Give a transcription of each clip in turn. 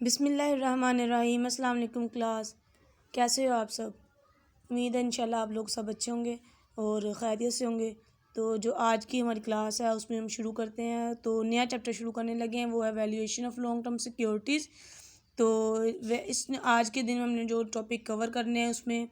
बिस्मिल्लाहिर्रहमानिर्रहीम। अस्सलाम वालेकुम क्लास, कैसे हो आप सब? उम्मीद है इंशाल्लाह आप लोग सब अच्छे होंगे और खैरियत से होंगे। तो जो आज की हमारी क्लास है उसमें हम शुरू करते हैं। तो नया चैप्टर शुरू करने लगे हैं, वो है valuation of long term securities. तो इस आज के दिन हमने जो टॉपिक कवर करने हैं उसमें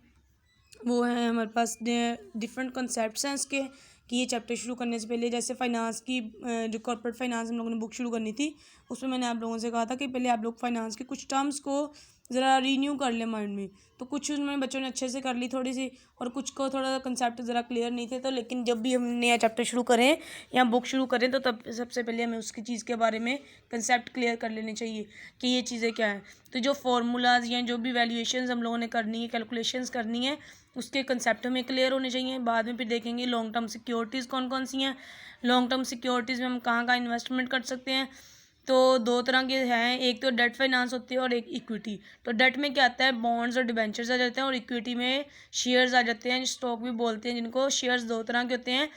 वो है हमारे पास डिफरेंट कॉन्सेप्ट्स हैं इसके, कि ये चैप्टर शुरू करने से पहले जैसे फाइनेंस की जो कॉर्पोरेट फाइनेंस हम लोगों ने बुक शुरू करनी थी, उसमें मैंने आप लोगों से कहा था कि पहले आप लोग फाइनेंस के कुछ टर्म्स को ज़रा रीन्यू कर ले माइंड में। तो कुछ उसमें बच्चों ने अच्छे से कर ली थोड़ी सी, और कुछ को थोड़ा कंसेप्ट ज़रा क्लियर नहीं थे। तो लेकिन जब भी हम नया चैप्टर शुरू करें या बुक शुरू करें तो तब सबसे पहले हमें उसकी चीज़ के बारे में कंसेप्ट क्लियर कर लेने चाहिए कि ये चीज़ें क्या हैं। तो जो फार्मूलाज या जो भी वैल्यूएशंस हम लोगों ने करनी है, कैलकुलेशंस करनी है, उसके कंसेप्ट हमें क्लियर होने चाहिए। बाद में फिर देखेंगे लॉन्ग टर्म सिक्योरिटीज़ कौन कौन सी हैं, लॉन्ग टर्म सिक्योरिटीज़ में हम कहाँ कहाँ इन्वेस्टमेंट कर सकते हैं। तो दो तरह के हैं, एक तो डेट फाइनेंस होती है और एक इक्विटी। तो डेट में क्या आता है, बॉन्ड्स और डिबेंचर्स आ जाते हैं, और इक्विटी में शेयर्स आ जाते हैं, स्टॉक भी बोलते हैं जिनको। शेयर्स दो तरह के होते हैं,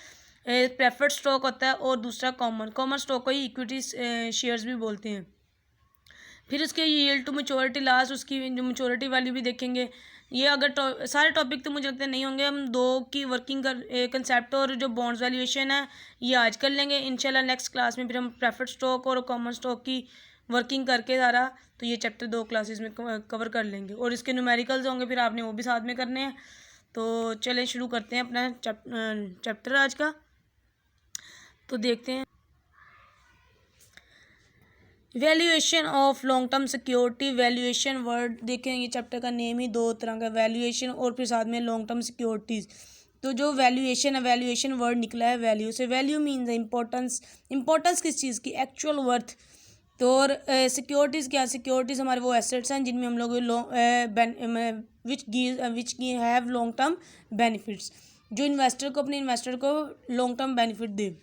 प्रेफर्ड स्टॉक होता है और दूसरा कॉमन स्टॉक को ही इक्विटी शेयर्स भी बोलते हैं। फिर उसके यील्ड टू मैच्योरिटी लास्ट, उसकी जो मैच्योरिटी वैल्यू भी देखेंगे। ये अगर सारे टॉपिक तो मुझे लगता है नहीं होंगे, हम दो की वर्किंग कर कंसेप्ट और जो बॉन्ड्स वैल्यूएशन है ये आज कर लेंगे इंशाल्लाह। नेक्स्ट क्लास में फिर हम प्रेफर्ड स्टॉक और कॉमन स्टॉक की वर्किंग करके सारा, तो ये चैप्टर 2 क्लासेस में कवर कर लेंगे, और इसके न्यूमेरिकल्स होंगे फिर आपने वो भी साथ में करने हैं। तो चलें शुरू करते हैं अपना चैप्टर आज का। तो देखते हैं valuation of long term security. Valuation word देखें, ये चैप्टर का नेम ही दो तरह का, वैल्यूएशन और फिर साथ में लॉन्ग टर्म सिक्योरिटीज़। तो जो वैल्यूएशन है, वैल्यूएशन वर्ड निकला है वैल्यू से। वैल्यू मीन्स इंपॉर्टेंस, इंपॉर्टेंस किस चीज़ की, एक्चुअल वर्थ। तो और सिक्योरिटीज़ क्या, सिक्योरिटीज़ हमारे वो एसेट्स हैं जिनमें हम लोग which have long term benefits, जो इन्वेस्टर को, अपने इन्वेस्टर को लॉन्ग टर्म बेनिफिट दे।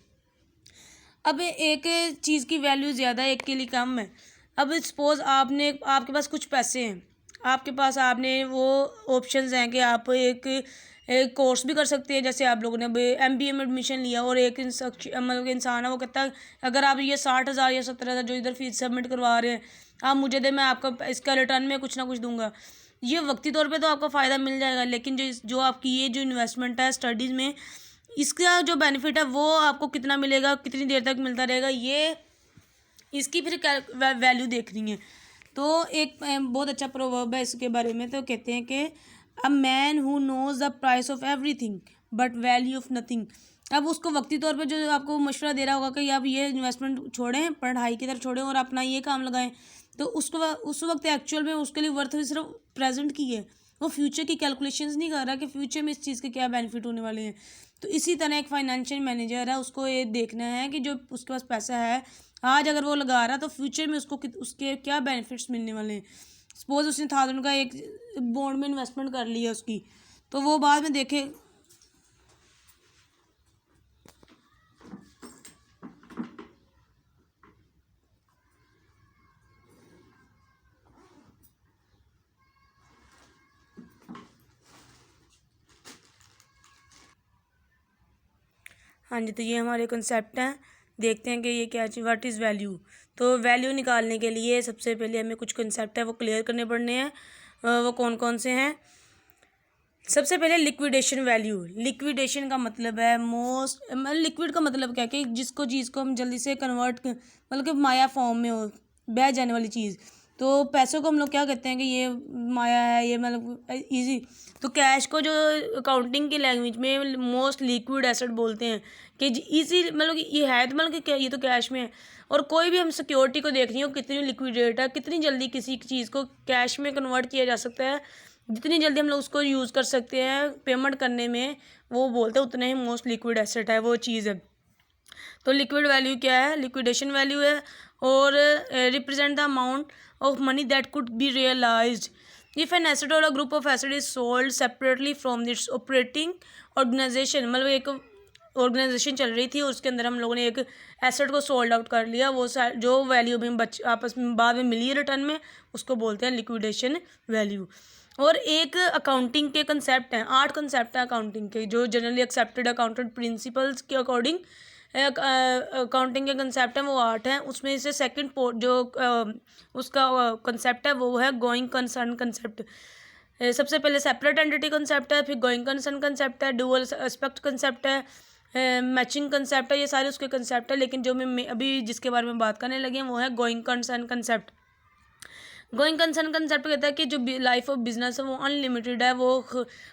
अब एक चीज़ की वैल्यू ज़्यादा है, एक के लिए कम है। अब सपोज़ आपके पास कुछ पैसे हैं, आपके पास, आपने वो ऑप्शंस हैं कि आप एक कोर्स भी कर सकते हैं। जैसे आप लोगों ने MBA में एडमिशन लिया, और एक मतलब इंसान है वो कहता है अगर आप ये 60,000 या 70,000 जो इधर फीस सबमिट करवा रहे हैं आप मुझे दे, मैं आपको इसका रिटर्न में कुछ ना कुछ दूंगा। ये वक्ती तौर पे तो आपको फ़ायदा मिल जाएगा, लेकिन जो आपकी ये जो इन्वेस्टमेंट है स्टडीज़ में, इसका जो बेनिफिट है वो आपको कितना मिलेगा, कितनी देर तक मिलता रहेगा, ये इसकी फिर वैल्यू देखनी है। तो एक बहुत अच्छा प्रोवर्ब है इसके बारे में। तो कहते हैं कि a man who knows the price of everything but value of nothing. अब उसको वक्ती तौर पे जो आपको मशवरा दे रहा होगा कि आप ये इन्वेस्टमेंट छोड़ें, पढ़ाई की तरफ छोड़ें और अपना ये काम लगाएं, तो उसको उस वक्त एक्चुअल में उसके लिए वर्थ सिर्फ प्रेजेंट की है, वो फ्यूचर की कैलकुलेशंस नहीं कर रहा कि फ्यूचर में इस चीज़ के क्या बेनिफिट होने वाले हैं। तो इसी तरह एक फाइनेंशियल मैनेजर है, उसको ये देखना है कि जो उसके पास पैसा है आज अगर वो लगा रहा, तो फ्यूचर में उसको उसके क्या बेनिफिट्स मिलने वाले हैं। सपोज उसने 1000 का एक बॉन्ड में इन्वेस्टमेंट कर लिया उसकी, तो वो बाद में देखे। हाँ जी, तो ये हमारे कंसेप्ट हैं। देखते हैं कि ये क्या चीज़, व्हाट इज़ वैल्यू। तो वैल्यू निकालने के लिए सबसे पहले हमें कुछ कंसेप्ट है वो क्लियर करने पड़ने हैं। वो कौन कौन से हैं। सबसे पहले लिक्विडेशन वैल्यू। लिक्विडेशन का मतलब है लिक्विड का मतलब क्या है कि जिसको चीज़ को हम जल्दी से कन्वर्ट, मतलब कि माया फॉर्म में हो, बह जाने वाली चीज़। तो पैसों को हम लोग क्या कहते हैं कि ये माया है, ये मतलब इजी। तो कैश को जो अकाउंटिंग की लैंग्वेज में मोस्ट लिक्विड एसेट बोलते हैं, कि इजी, मतलब कि ये है तो मतलब कि क्या, ये तो कैश में है। और कोई भी हम सिक्योरिटी को देख रही हो कितनी लिक्विडेट है, कितनी जल्दी किसी चीज़ को कैश में कन्वर्ट किया जा सकता है, जितनी जल्दी हम लोग उसको यूज़ कर सकते हैं पेमेंट करने में, वो बोलते हैं उतने ही मोस्ट लिक्विड एसेट है वो चीज़ है। तो लिक्विड वैल्यू क्या है, लिक्विडेशन वैल्यू है, और represent the amount of money that could be realised if an asset or a group of asset is sold separately from its operating organisation. मतलब एक ऑर्गेनाइजेशन चल रही थी और उसके अंदर हम लोगों ने एक एसेट को सोल्ड आउट कर लिया, वो जो वैल्यू भी आपस में बाद में मिली है रिटर्न में, उसको बोलते हैं लिक्विडेशन वैल्यू। और एक अकाउंटिंग के कंसेप्ट हैं, 8 कंसेप्ट हैं अकाउंटिंग के, जो जनरली एक्सेप्टेड अकाउंटेंट प्रिंसिपल्स के अकॉर्डिंग अकाउंटिंग के कंसेप्ट हैं वो 8 हैं, उसमें से सेकंड जो उसका कंसेप्ट है वो है गोइंग कंसर्न कंसेप्ट। सबसे पहले सेपरेट एंटिटी कंसेप्ट है, फिर गोइंग कंसर्न कंसेप्ट है, डुअल एस्पेक्ट कंसेप्ट है, मैचिंग कंसेप्ट है, ये सारे उसके कंसेप्ट है। लेकिन जो मैं अभी जिसके बारे में बात करने लगे हैं वो है going concern concept. Going concern concept कहता है कि जो लाइफ ऑफ बिजनेस है वो अनलिमिटेड है, वो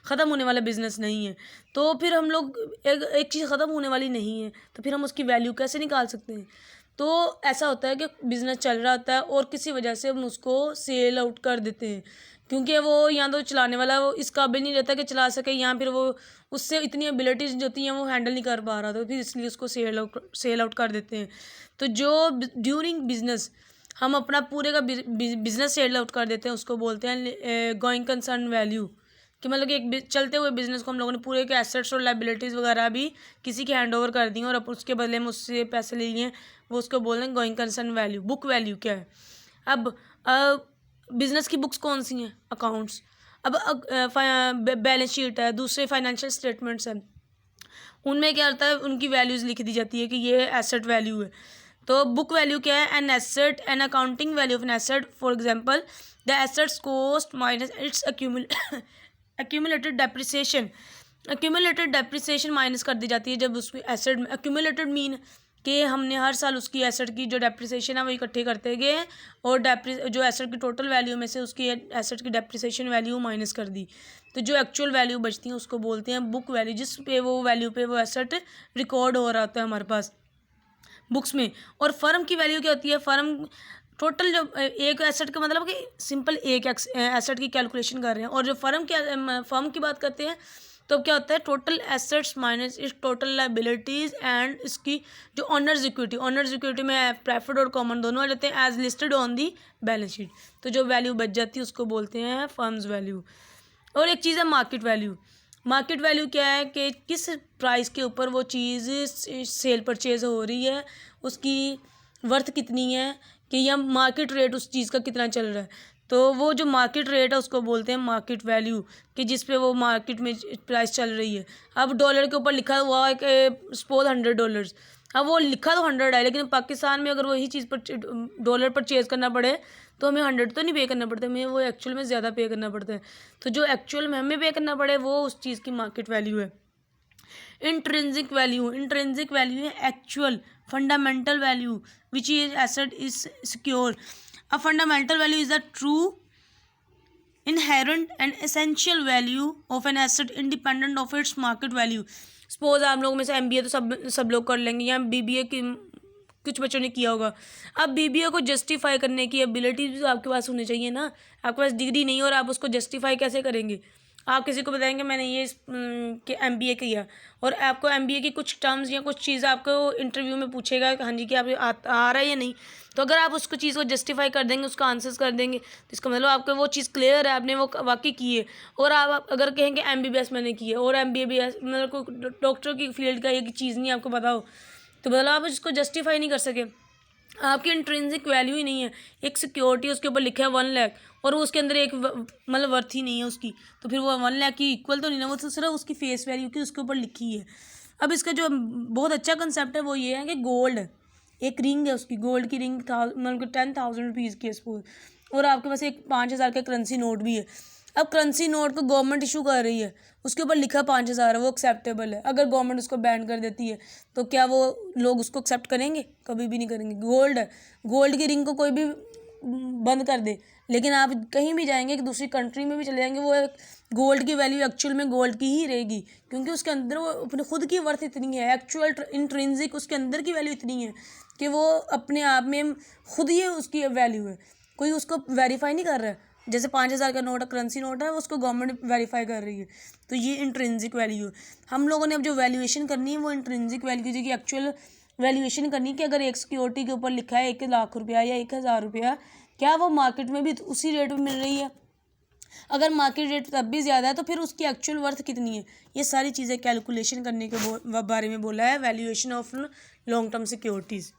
ख़त्म होने वाला बिजनेस नहीं है। तो फिर हम लोग एक चीज़ ख़त्म होने वाली नहीं है तो फिर हम उसकी वैल्यू कैसे निकाल सकते हैं। तो ऐसा होता है कि बिज़नेस चल रहा होता है और किसी वजह से हम उसको सेल आउट कर देते हैं, क्योंकि वो या तो चलाने वाला वो इस काबिल नहीं रहता कि चला सके, या फिर वो उससे इतनी एबिलिटीज़ जो होती हैं वो हैंडल नहीं कर पा रहा, तो फिर इसलिए उसको सेल आउट कर देते हैं। तो जो ड्यूरिंग बिजनेस हम अपना पूरे का बिजनेस सेल आउट कर देते हैं उसको बोलते हैं गोइंग कंसर्न वैल्यू। कि मतलब कि एक चलते हुए बिजनेस को हम लोगों ने पूरे के एसेट्स और लाइबिलिटीज़ वगैरह भी किसी के हैंड ओवर कर दी और अब उसके बदले में उससे पैसे ले लिए, वो उसको बोल रहे हैं going concern value. Book value क्या है? अब बिजनेस की बुक्स कौन सी हैं? अकाउंट्स। अब बैलेंस शीट है, दूसरे फाइनेंशियल स्टेटमेंट्स हैं, उनमें क्या होता है उनकी वैल्यूज़ लिख दी जाती है कि ये एसेट वैल्यू है। तो बुक वैल्यू क्या है? An asset, an accounting value of an asset, for example the assets cost minus it's accumulated depreciation. Accumulated depreciation minus कर दी जाती है जब उसकी एसेट में, एक्यूमुलेटेड मीन कि हमने हर साल उसकी एसेट की जो डेप्रिसिएशन है वो इकट्ठे करते गए हैं और जो एसेट की टोटल वैल्यू में से उसकी एसेट की डेप्रिसिएशन वैल्यू माइनस कर दी, तो जो एक्चुअल वैल्यू बचती है उसको बोलते हैं बुक वैल्यू, जिस पे वो वैल्यू पे वो एसेट रिकॉर्ड हो रहा होता है हमारे पास बुक्स में। और फर्म की वैल्यू क्या होती है? फर्म टोटल जो एक एसेट का मतलब कि सिंपल एक एसेट की कैलकुलेशन कर रहे हैं, और जो फर्म की बात करते हैं तो क्या होता है? टोटल एसेट्स माइनस इस टोटल लाइबिलिटीज़ एंड इसकी जो ऑनर्स इक्विटी में प्रेफर्ड और कॉमन दोनों आ जाते हैं as listed on the balance sheet. तो जो वैल्यू बच जाती है उसको बोलते हैं फर्म्स वैल्यू। और एक चीज़ है मार्केट वैल्यू। मार्केट वैल्यू क्या है कि किस प्राइस के ऊपर वो चीज़ सेल परचेज हो रही है, उसकी वर्थ कितनी है, कि या मार्केट रेट उस चीज़ का कितना चल रहा है। तो वो जो मार्केट रेट है उसको बोलते हैं मार्केट वैल्यू, कि जिस पे वो मार्केट में प्राइस चल रही है। अब डॉलर के ऊपर लिखा हुआ है कि सपोज $100, अब वो लिखा तो 100 है, लेकिन पाकिस्तान में अगर वही चीज़ पर डॉलर परचेज करना पड़े तो हमें 100 तो नहीं पे करना पड़ता, हमें वो एक्चुअल में ज़्यादा पे करना पड़ता है। तो जो एक्चुअल में हमें पे करना पड़े वो उस चीज़ की मार्केट वैल्यू है। इंट्रिंसिक वैल्यू है actual fundamental value which is asset is secure. A fundamental value is the true inherent and essential value of an asset independent of its market value। Suppose आप लोगों में से MBA तो सब लोग कर लेंगे, या BBA की कुछ बच्चों ने किया होगा। अब BBA को जस्टिफाई करने की एबिलिटी भी तो आपके पास होनी चाहिए ना। आपके पास डिग्री नहीं और आप उसको जस्टिफाई कैसे करेंगे? आप किसी को बताएंगे मैंने ये MBA किया, और आपको MBA की कुछ टर्म्स या कुछ चीज़ आपको इंटरव्यू में पूछेगा हाँ जी कि आप आ रहा है या नहीं, तो अगर आप उसको चीज़ को जस्टिफाई कर देंगे, उसका आंसर्स कर देंगे, तो इसका मतलब आपको वो चीज़ क्लियर है, आपने वो वाकई की है। और आप अगर कहेंगे MBBS मैंने की है और MBBS मतलब कोई डॉक्टर की फील्ड का एक चीज़ नहीं आपको पता हो, तो मतलब आप उसको जस्टिफाई नहीं कर सके, आपकी इंट्रिंसिक वैल्यू ही नहीं है। एक सिक्योरिटी उसके ऊपर लिखा है 1 लाख और वो उसके अंदर एक मतलब वर्थ ही नहीं है उसकी, तो फिर वो 1 लाख की इक्वल तो नहीं ना, वो तो सिर्फ उसकी फेस वैल्यू की उसके ऊपर लिखी है। अब इसका जो बहुत अच्छा कंसेप्ट है वो ये है कि गोल्ड, एक रिंग है उसकी, गोल्ड की रिंग मतलब 10,000 रुपीज़ की सपोज, और आपके पास एक 5,000 का करेंसी नोट भी है। अब करेंसी नोट को गवर्नमेंट इशू कर रही है, उसके ऊपर लिखा 5,000 है, वो एक्सेप्टेबल है। अगर गवर्नमेंट उसको बैन कर देती है तो क्या वो लोग उसको एक्सेप्ट करेंगे? कभी भी नहीं करेंगे। गोल्ड है, गोल्ड की रिंग को कोई भी बंद कर दे, लेकिन आप कहीं भी जाएंगे कि दूसरी कंट्री में भी चले जाएंगे, वो गोल्ड की वैल्यू एक्चुअल में गोल्ड की ही रहेगी, क्योंकि उसके अंदर वो अपने खुद की वर्थ इतनी है, एक्चुअल इंट्रिंसिक उसके अंदर की वैल्यू इतनी है कि वो अपने आप में खुद ही उसकी वैल्यू है, कोई उसको वेरीफाई नहीं कर रहा है। जैसे 5,000 का नोट है, करेंसी नोट है, उसको गवर्नमेंट वेरीफाई कर रही है, तो ये इंट्रिंसिक वैल्यू है। हम लोगों ने अब जो वैल्यूएशन करनी है वो इंट्रिंसिक वैल्यू की एक्चुअल वैल्यूएशन करनी है कि अगर एक सिक्योरिटी के ऊपर लिखा है 1 लाख रुपया या 1,000 रुपया, क्या वो मार्केट में भी उसी रेट में मिल रही है? अगर मार्केट रेट तब भी ज़्यादा है तो फिर उसकी एक्चुअल वर्थ कितनी है? ये सारी चीज़ें कैलकुलेशन करने के बारे में बोला है valuation of long term securities.